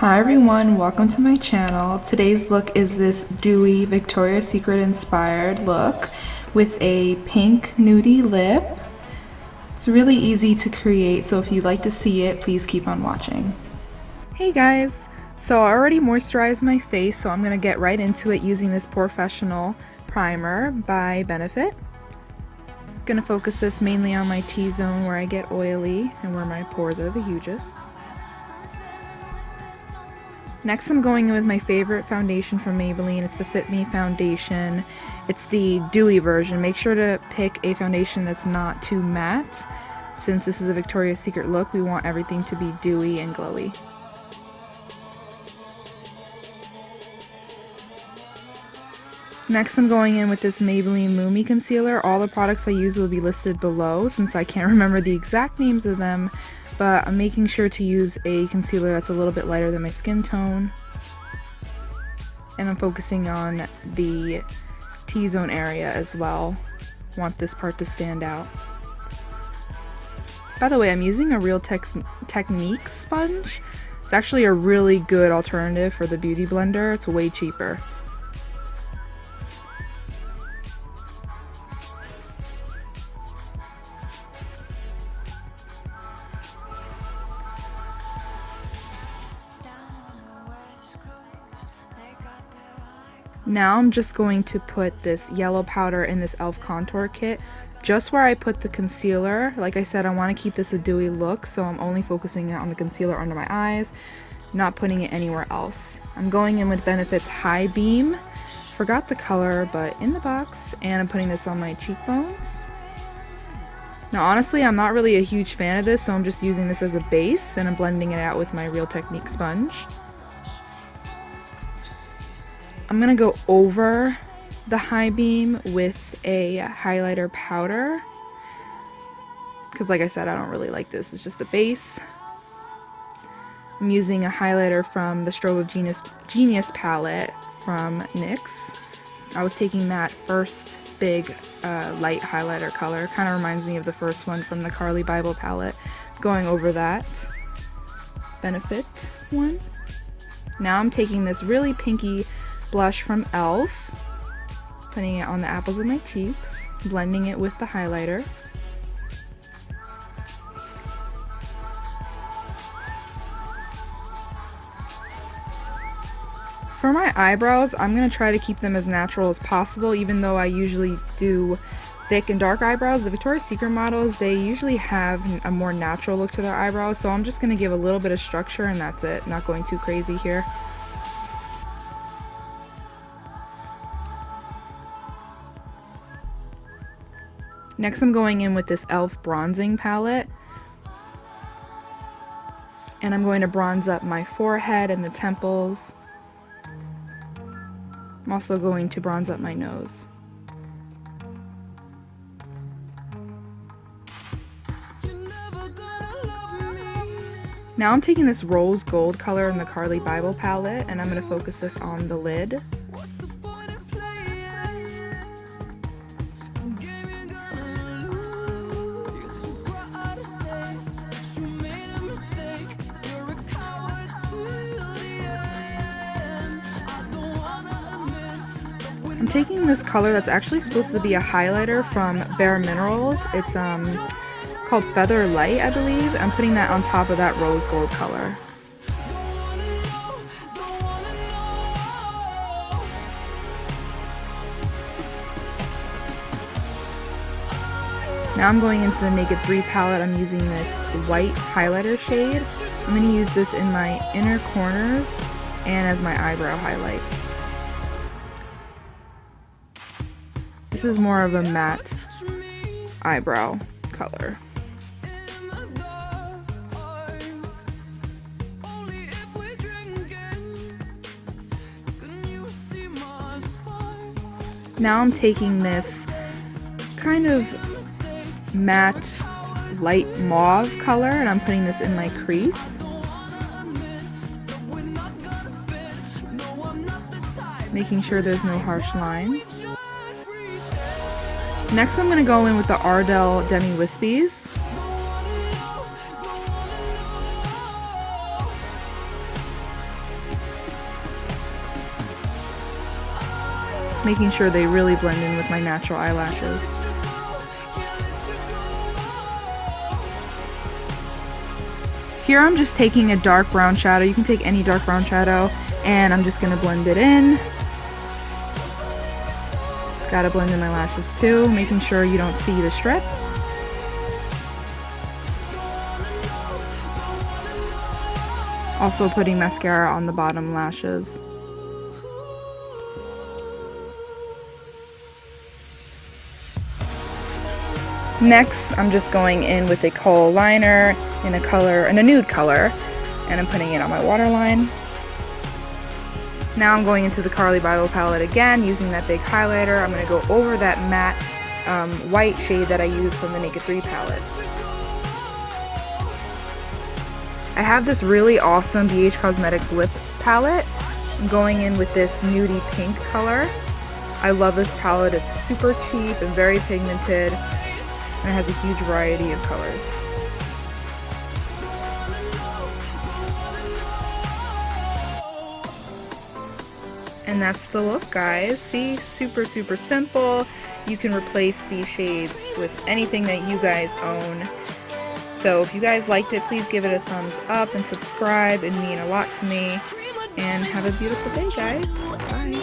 Hi everyone, welcome to my channel. Today's look is this dewy Victoria's Secret inspired look with a pink nudie lip. It's really easy to create, so if you'd like to see it, please keep on watching. Hey guys, so I already moisturized my face, so I'm going to get right into it using this Porefessional primer by Benefit. I'm going to focus this mainly on my T-zone where I get oily and where my pores are the hugest. Next, I'm going in with my favorite foundation from Maybelline. It's the Fit Me foundation. It's the dewy version. Make sure to pick a foundation that's not too matte. Since this is a Victoria's Secret look, we want everything to be dewy and glowy. Next, I'm going in with this Maybelline Lumi concealer. All the products I use will be listed below since I can't remember the exact names of them. But I'm making sure to use a concealer that's a little bit lighter than my skin tone. And I'm focusing on the T-zone area as well. Want this part to stand out. By the way, I'm using a Real Technique sponge. It's actually a really good alternative for the Beauty Blender. It's way cheaper. Now I'm just going to put this yellow powder in this e.l.f. contour kit just where I put the concealer. Like I said, I want to keep this a dewy look, so I'm only focusing on the concealer under my eyes, not putting it anywhere else. I'm going in with Benefit's High Beam. Forgot the color, but in the box, and I'm putting this on my cheekbones. Now honestly, I'm not really a huge fan of this, so I'm just using this as a base, and I'm blending it out with my Real Technique sponge. I'm going to go over the High Beam with a highlighter powder because like I said, I don't really like this. It's just a base. I'm using a highlighter from the Strobe Genius palette from NYX. I was taking that first big light highlighter color. Kind of reminds me of the first one from the Carli Bybel palette. Going over that Benefit one. Now I'm taking this really pinky blush from e.l.f., putting it on the apples of my cheeks, blending it with the highlighter. For my eyebrows, I'm going to try to keep them as natural as possible, even though I usually do thick and dark eyebrows. The Victoria's Secret models, they usually have a more natural look to their eyebrows, so I'm just going to give a little bit of structure and that's it. Not going too crazy here. Next, I'm going in with this e.l.f. bronzing palette, and I'm going to bronze up my forehead and the temples. I'm also going to bronze up my nose. Now I'm taking this rose gold color in the Carli Bybel palette, and I'm going to focus this on the lid. I'm taking this color that's actually supposed to be a highlighter from Bare Minerals. It's called Feather Light, I believe. I'm putting that on top of that rose gold color. Now I'm going into the Naked 3 palette. I'm using this white highlighter shade. I'm going to use this in my inner corners and as my eyebrow highlight. This is more of a matte eyebrow color. Now I'm taking this kind of matte light mauve color and I'm putting this in my crease. Making sure there's no harsh lines. Next I'm going to go in with the Ardell Demi Wispies. making sure they really blend in with my natural eyelashes. Here I'm just taking a dark brown shadow. You can take any dark brown shadow, and I'm just going to blend it in. Gotta blend in my lashes too, making sure you don't see the strip. Also putting mascara on the bottom lashes. Next, I'm just going in with a Kohl liner in a nude color, and I'm putting it on my waterline. Now I'm going into the Carli Bybel palette again, using that big highlighter. I'm going to go over that matte white shade that I used from the Naked 3 palette. I have this really awesome BH Cosmetics lip palette. I'm going in with this nudie pink color. I love this palette. It's super cheap and very pigmented, and it has a huge variety of colors. And that's the look, guys. See, super simple. You can replace these shades with anything that you guys own. So if you guys liked it, please give it a thumbs up and subscribe. It'd mean a lot to me. And have a beautiful day, guys. Bye.